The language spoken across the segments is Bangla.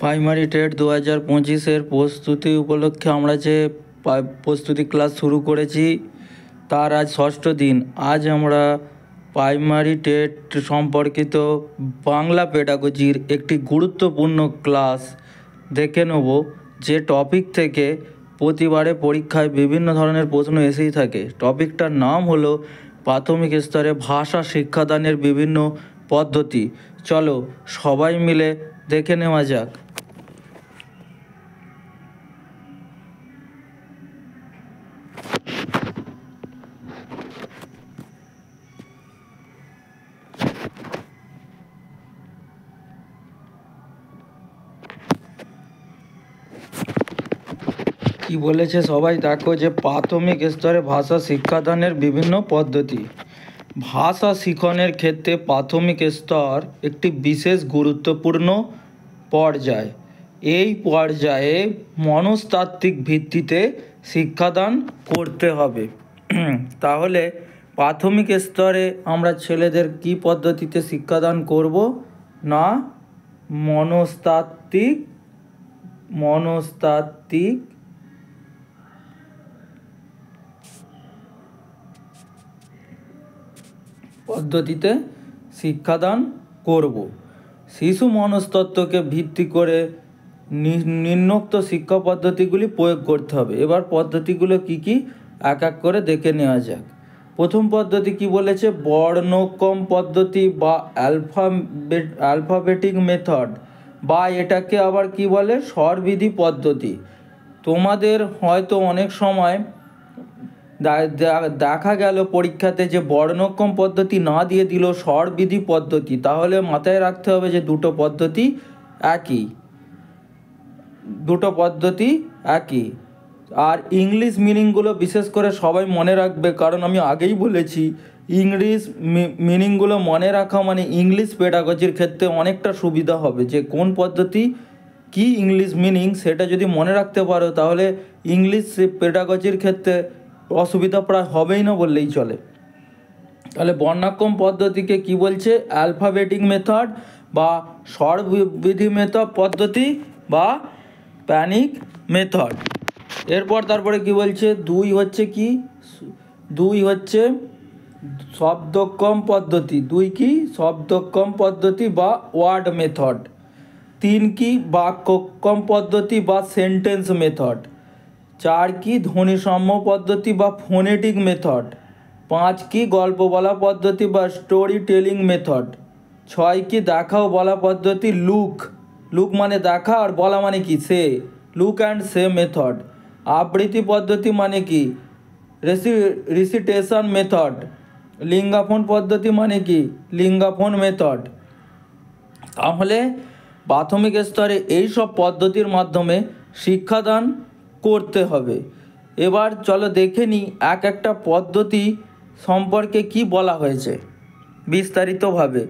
প্রাইমারি টেট 2025-এর প্রস্তুতি উপলক্ষে আমরা যে প্রস্তুতি ক্লাস শুরু করেছি তার আজ ষষ্ঠ দিন। আজ আমরা প্রাইমারি টেট সম্পর্কিত বাংলা পেডাগোজির একটি গুরুত্বপূর্ণ ক্লাস দেখে নেব, যে টপিক থেকে প্রতিবারে পরীক্ষায় বিভিন্ন ধরনের প্রশ্ন এসেই থাকে। টপিকটার নাম হলো প্রাথমিক স্তরে ভাষা শিক্ষাদানের বিভিন্ন পদ্ধতি। চলো সবাই মিলে দেখে নেওয়া যাক। কি বলেছে সবাই দেখো, যে প্রাথমিক স্তরে ভাষা শিক্ষাদানের বিভিন্ন পদ্ধতি। ভাষা শিখনের ক্ষেত্রে প্রাথমিক স্তর একটি বিশেষ গুরুত্বপূর্ণ পর্যায়। এই পর্যায়ে মনস্তাত্ত্বিক ভিত্তিতে শিক্ষাদান করতে হবে। তাহলে প্রাথমিক স্তরে আমরা ছেলেদের কি পদ্ধতিতে শিক্ষাদান করব না, মনস্তাত্ত্বিক পদ্ধতিতে শিক্ষাদান করব। শিশু মনস্তত্ত্বকে ভিত্তি করে নিম্নোক্ত শিক্ষা পদ্ধতিগুলি প্রয়োগ করতে হবে। এবার পদ্ধতিগুলো কি কি এক এক করে দেখে নেওয়া যাক। প্রথম পদ্ধতি কি বলেছে, বর্ণক্রম পদ্ধতি বা অ্যালফাবেটিক মেথড, বা এটাকে আবার কি বলে, স্বরবিধি পদ্ধতি। তোমাদের হয়তো অনেক সময় দেখা গেল পরীক্ষাতে যে বর্ণক্রম পদ্ধতি না দিয়ে দিল স্বরবিধি পদ্ধতি, তাহলে মাথায় রাখতে হবে যে দুটো পদ্ধতি একই। আর ইংলিশ মিনিংগুলো বিশেষ করে সবাই মনে রাখবে, কারণ আমি আগেই বলেছি ইংলিশ মিনিংগুলো মনে রাখা মানে ইংলিশ পেডাগজির ক্ষেত্রে অনেকটা সুবিধা হবে। যে কোন পদ্ধতি কি ইংলিশ মিনিং সেটা যদি মনে রাখতে পারো, তাহলে ইংলিশ পেডাগজির ক্ষেত্রে অসুবিধা প্রায় হবেই না বললেই চলে। তাহলে বর্ণাক্রম পদ্ধতিকে কি বলছে, অ্যালফাবেটিক মেথড বা স্বরবিধি মেথড পদ্ধতি বা প্যানিক মেথড। তারপরে কি বলছে, দুই হচ্ছে শব্দক্রম পদ্ধতি বা ওয়ার্ড মেথড। 3 কি বাক্যক্রম পদ্ধতি বা সেন্টেন্স মেথড। 4 কি ধ্বনিসাম্য পদ্ধতি বা ফোনেটিক মেথড। 5 কি গল্প বলা পদ্ধতি বা স্টোরি টেলিং মেথড। 6 কি দেখা ও বলা পদ্ধতি, লুক মানে দেখা আর বলা মানে কি সে, লুক অ্যান্ড সে মেথড। আবৃত্তি পদ্ধতি মানে কি, রিসিটেশন মেথড। লিঙ্গাফোন পদ্ধতি মানে কি, লিঙ্গাফোন মেথড। তাহলে প্রাথমিক স্তরে এই সব পদ্ধতির মাধ্যমে শিক্ষাদান করতে হবে। এবার চলো দেখে নিই এক একটা পদ্ধতি সম্পর্কে কি বলা হয়েছে বিস্তারিতভাবে।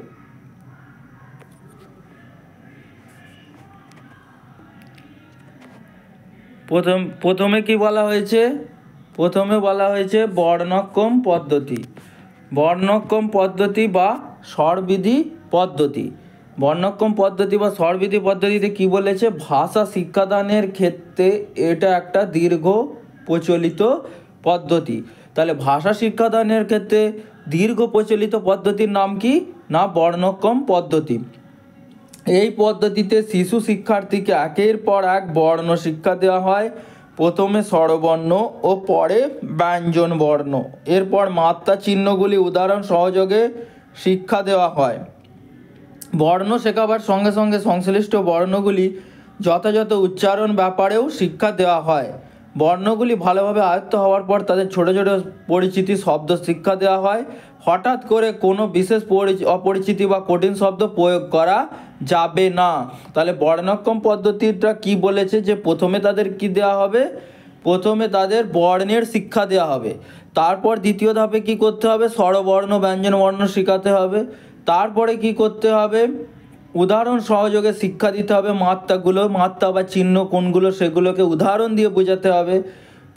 প্রথমে কি বলা হয়েছে, বলা হয়েছে বর্ণক্রম পদ্ধতি বা স্বরবিধি পদ্ধতি। বর্ণক্রম পদ্ধতি বা স্বরবিধি পদ্ধতিতে কি বলেছে, ভাষা শিক্ষাদানের ক্ষেত্রে এটা একটা দীর্ঘ প্রচলিত পদ্ধতি। তাহলে ভাষা শিক্ষাদানের ক্ষেত্রে দীর্ঘ প্রচলিত পদ্ধতির নাম কি না, বর্ণক্রম পদ্ধতি। এই পদ্ধতিতে শিশু শিক্ষার্থীকে একের পর এক বর্ণ শিক্ষা দেওয়া হয়। প্রথমে স্বরবর্ণ ও পরে ব্যঞ্জন বর্ণ, এরপর মাত্রা চিহ্নগুলি উদাহরণ সহযোগে শিক্ষা দেওয়া হয়। বর্ণ শেখাবার সঙ্গে সঙ্গে সংশ্লিষ্ট বর্ণগুলি যথাযথ উচ্চারণ ব্যাপারেও শিক্ষা দেওয়া হয়। বর্ণগুলি ভালোভাবে আয়ত্ত হওয়ার পর তাদের ছোট ছোট পরিচিতি শব্দ শিক্ষা দেওয়া হয়। হঠাৎ করে কোনো বিশেষ অপরিচিতি বা কঠিন শব্দ প্রয়োগ করা যাবে না। তাহলে বর্ণাক্রম পদ্ধতিটা কি বলেছে, যে প্রথমে তাদের কি দেওয়া হবে, প্রথমে তাদের বর্ণের শিক্ষা দেওয়া হবে। তারপর দ্বিতীয় ধাপে কি করতে হবে, স্বরবর্ণ ব্যঞ্জন বর্ণ শেখাতে হবে। তারপরে কি করতে হবে, উদাহরণ সহযোগে শিক্ষা দিতে হবে। মাত্রা বা চিহ্ন কোনগুলো সেগুলোকে উদাহরণ দিয়ে বোঝাতে হবে।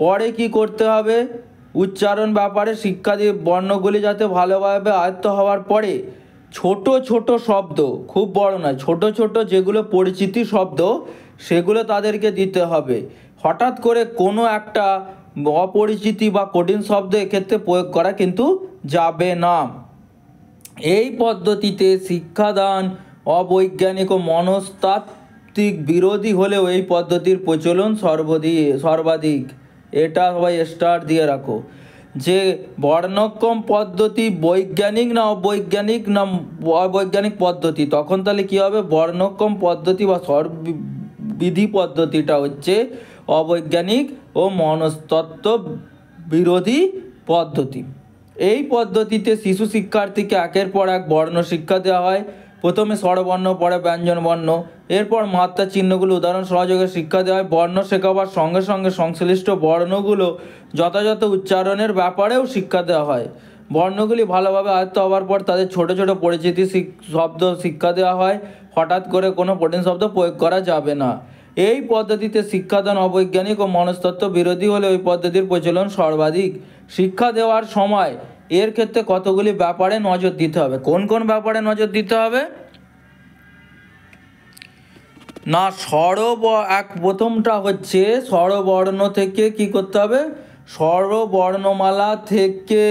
পরে কি করতে হবে, উচ্চারণ ব্যাপারে শিক্ষা দিয়ে বর্ণগুলি যাতে ভালোভাবে আয়ত্ত হওয়ার পরে ছোট ছোট শব্দ, খুব বড় নয়, ছোট ছোট যেগুলো পরিচিতি শব্দ সেগুলো তাদেরকে দিতে হবে। হঠাৎ করে কোনো একটা অপরিচিতি বা কঠিন শব্দ এক্ষেত্রে প্রয়োগ করা কিন্তু যাবে না। এই পদ্ধতিতে শিক্ষাদান অবৈজ্ঞানিক ও মনস্তাত্ত্বিক বিরোধী হলেও এই পদ্ধতির প্রচলন সর্বাধিক। এটা সবাই স্টার দিয়ে রাখো। যে বর্ণক্ষম পদ্ধতি বৈজ্ঞানিক না অবৈজ্ঞানিক না অবৈজ্ঞানিক পদ্ধতি, তখন তাহলে কী হবে, বর্ণক্ষম পদ্ধতি বা স্বরবিধি পদ্ধতিটা হচ্ছে অবৈজ্ঞানিক ও মনস্তত্ত্ব বিরোধী পদ্ধতি। এই পদ্ধতিতে শিশু শিক্ষার্থীকে একের পর এক বর্ণ শিক্ষা দেওয়া হয়। প্রথমে স্বরবর্ণ, পরে ব্যঞ্জনবর্ণ, এরপর মাত্রা চিহ্নগুলো উদাহরণ সহযোগে শিক্ষা দেওয়া হয়। বর্ণ শেখাবার সঙ্গে সঙ্গে সংশ্লিষ্ট বর্ণগুলো যথাযথ উচ্চারণের ব্যাপারেও শিক্ষা দেওয়া হয়। বর্ণগুলি ভালোভাবে আয়ত্ত হওয়ার পর তাদের ছোট ছোট পরিচিতি শব্দ শিক্ষা দেওয়া হয়। হঠাৎ করে কোনো কঠিন শব্দ প্রয়োগ করা যাবে না। এই পদ্ধতিতে শিক্ষাদান অবৈজ্ঞানিক ও মনস্তত্ত্ব বিরোধী হলে ওই পদ্ধতির প্রচলন সর্বাধিক। শিক্ষা দেওয়ার সময় এর ক্ষেত্রে কতগুলি ব্যাপারে নজর দিতে হবে। কোন কোন ব্যাপারে নজর দিতে হবে না, প্রথমটা হচ্ছে স্বরবর্ণ থেকে কি করতে হবে, স্বরবর্ণমালা থেকে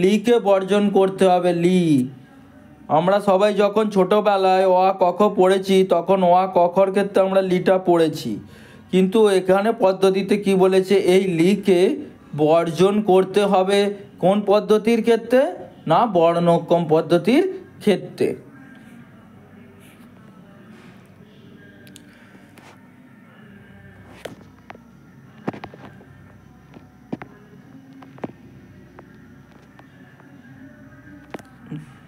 লিকে বর্জন করতে হবে। আমরা সবাই যখন ছোটোবেলায় অ আ ক খ পড়েছি তখন অ আ ক খর ক্ষেত্রে আমরা লিটা পড়েছি, কিন্তু এখানে পদ্ধতিতে কি বলেছে, এই লিকে বর্জন করতে হবে। কোন পদ্ধতির ক্ষেত্রে না, বর্ণক্ষম পদ্ধতির ক্ষেত্রে।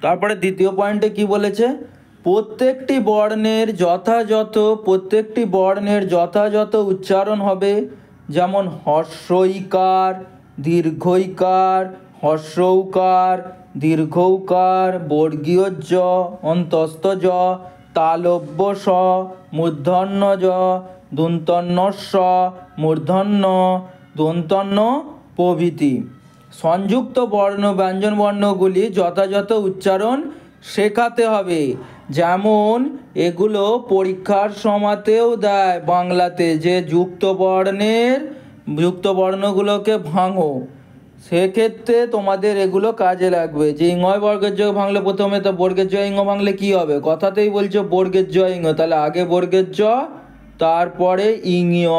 তারপরে দ্বিতীয় পয়েন্টে কি বলেছে, প্রত্যেকটি বর্ণের যথাযথ উচ্চারণ হবে। যেমন হর্ষইকার, দীর্ঘইকার, হর্ষৌকার, দীর্ঘৌকার, বর্গীয় জ, অন্তস্থ জ, তালব্য স, মূর্ধন্য জ, দন্তন্য স, মূর্ধন্য, দন্তন্য প্রভৃতি। সংযুক্ত বর্ণ ব্যঞ্জন বর্ণগুলি যথাযথ উচ্চারণ শেখাতে হবে। যেমন এগুলো পরীক্ষার সময়তেও দেয় বাংলাতে, যে যুক্ত বর্ণগুলোকে ভাঙো, সেক্ষেত্রে তোমাদের এগুলো কাজে লাগবে। যে ইংয় বর্গের জ ভাঙলে প্রথমে, তো বর্গের জ ইংহ ভাঙলে কি হবে, কথাতেই বলছো বর্গের জ ইংহ, তাহলে আগে বর্গের জ তারপরে ইংয়।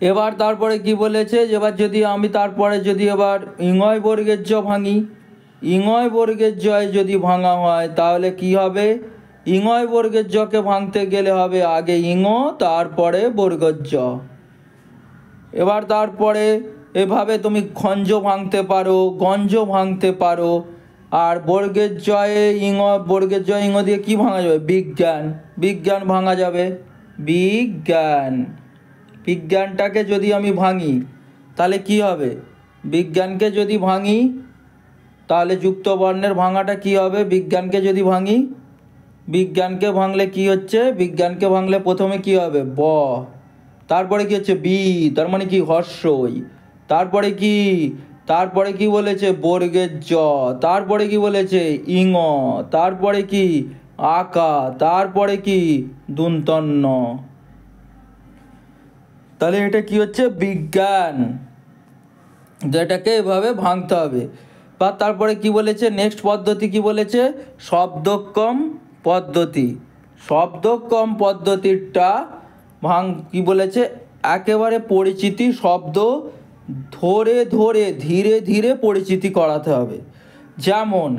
এবার তারপরে কি বলেছে, এবার যদি আমি তারপরে যদি এবার ইংয় বর্গের জ ভাঙি, ইংয় বর্গের জয় যদি ভাঙা হয় তাহলে কি হবে, ইংয় বর্গের জকে ভাঙতে গেলে হবে আগে ইঙ তারপরে বর্গের জ। এবার তারপরে এভাবে তুমি খঞ্জ ভাঙতে পারো, গঞ্জ ভাঙতে পারো। আর বর্গের জয়ে বর্গের জয় ইঙ দিয়ে কি ভাঙা যাবে, বিজ্ঞান ভাঙা যাবে। বিজ্ঞানটাকে যদি আমি ভাঙি তাহলে কি হবে, বিজ্ঞানকে যদি ভাঙি তাহলে যুক্ত বর্ণের ভাঙাটা কি হবে, বিজ্ঞানকে যদি ভাঙি, বিজ্ঞানকে ভাঙলে কি হচ্ছে, বিজ্ঞানকে ভাঙলে প্রথমে কি হবে ব, তারপরে কি হচ্ছে বি, তার মানে কি হর্ষই, তারপরে কি বলেছে বর্গের জ, তারপরে কি বলেছে ইঙ, তারপরে কি আকা, তারপরে কি দন্তন্য। তাহলে এটা কি হচ্ছে বিজ্ঞান, যেটাকে এভাবে ভাঙতে হবে। বা তারপরে কি বলেছে, নেক্সট পদ্ধতি কি বলেছে, শব্দক্রম পদ্ধতিটা কি বলেছে, একেবারে পরিচিতি শব্দ ধরে ধীরে ধীরে পরিচিতি করাতে হবে। যেমন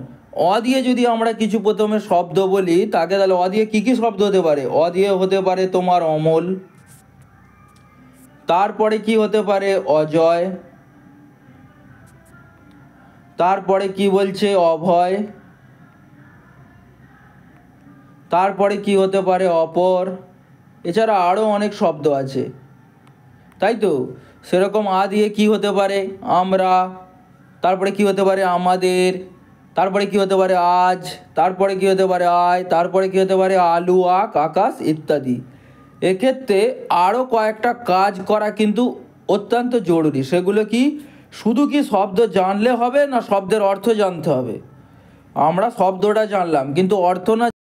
অ দিয়ে যদি আমরা কিছু প্রথমে শব্দ বলি, তাকে তাহলে অ দিয়ে কী কী শব্দ হতে পারে, অ দিয়ে হতে পারে তোমার অমল, তারপরে কি হতে পারে অজয়, তারপরে কি বলছে অভয়, তারপরে কি হতে পারে অপর। এছাড়া আরও অনেক শব্দ আছে, তাই তো। সেরকম আ দিয়ে কি হতে পারে আমরা, তারপরে কি হতে পারে আমাদের, তারপরে কি হতে পারে আজ, তারপরে কি হতে পারে আয়, তারপরে কি হতে পারে আলু, আকাশ ইত্যাদি। এক্ষেত্রে আরও কয়েকটা কাজ করা কিন্তু অত্যন্ত জরুরি। সেগুলো কি, শুধু কি শব্দ জানলে হবে না শব্দের অর্থ জানতে হবে? আমরা শব্দটা জানলাম কিন্তু অর্থ না